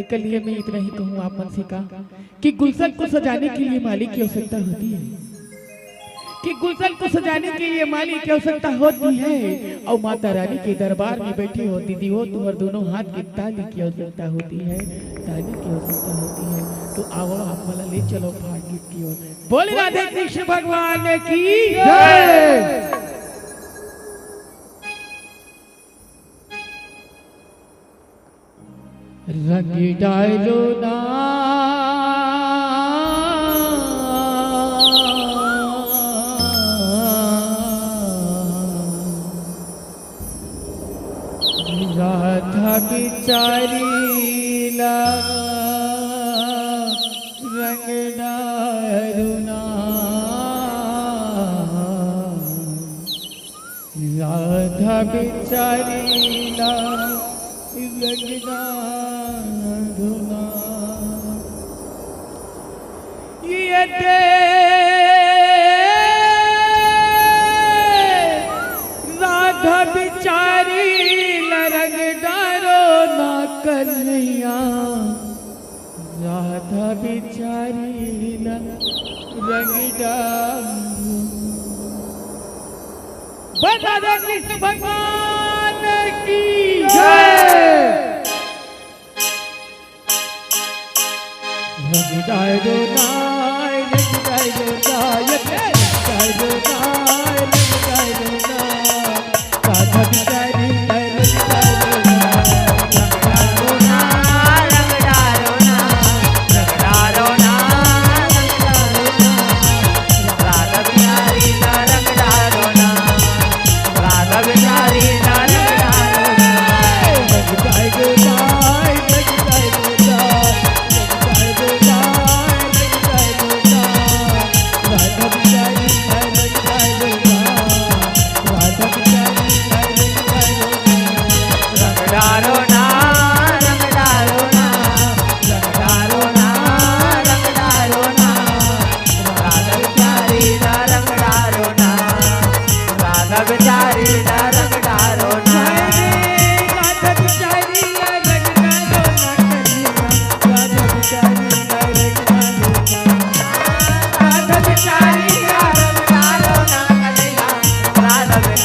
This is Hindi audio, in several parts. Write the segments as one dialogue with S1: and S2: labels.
S1: के लिए मैं इतना ही कहूँ आप मन से का कि गुलशन को सजाने के लिए माली की आवश्यकता होती है, कि गुलशन को सजाने के लिए माली की आवश्यकता होती है और माता रानी के दरबार में बैठी हो दीदी हो तुम्हार दोनों हाथ की ताली की आवश्यकता होती है, ताली की आवश्यकता होती है। तो आओ आप मला ले चलो फाट गीत की ओर। बोले राधे कृष्ण भगवान की जय। रंग डालो ना राधा बिचारी रंग डालो ना राधा बिचारी रंगना धुना ये राधा बिचारी रंग डारो ना कन्हैया, राधा बिचारी रंग डारो। राधा कृष्ण भगवान की जय। रंग डालो ना रंग डालो ना रंग डालो ना रंग डालो ना राधा बिचारी रंग डालो ना रंग डालो ना रंग डालो ना रंग डालो ना रंग डालो ना राधा बिचारी रंग डालो ना राधा बिचारी रंग डालो ना रंग डालो ना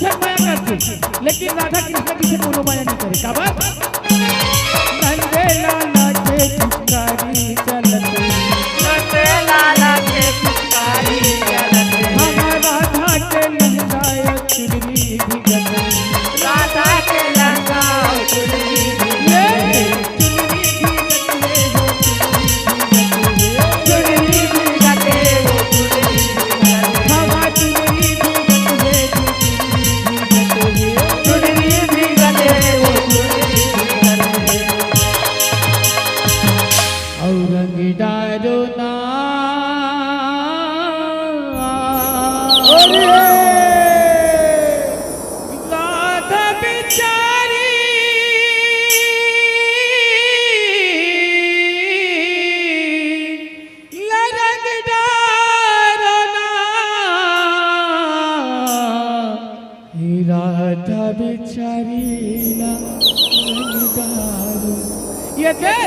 S1: लेकिन राधा कृष्ण जी से कोनो माया नहीं करे का बात। नंदे लाला के पिचकारी चलते नंदे लाला के पिचकारी चलते हम राधा के लहंगा चुनरी भीगते राधा के लहंगा चुनरी भीगते चुनरी भीगते वो चुनरी भीगते हम चुनरी भीगते चुनरी ये दे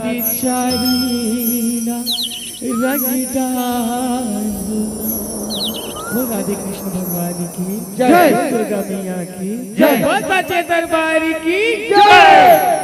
S2: बिचारीना रंगदार। वो राधे कृष्ण भगवान की
S1: जय।
S2: दुर्गा मैया की
S1: जय।
S2: बच्चे दरबार की जय।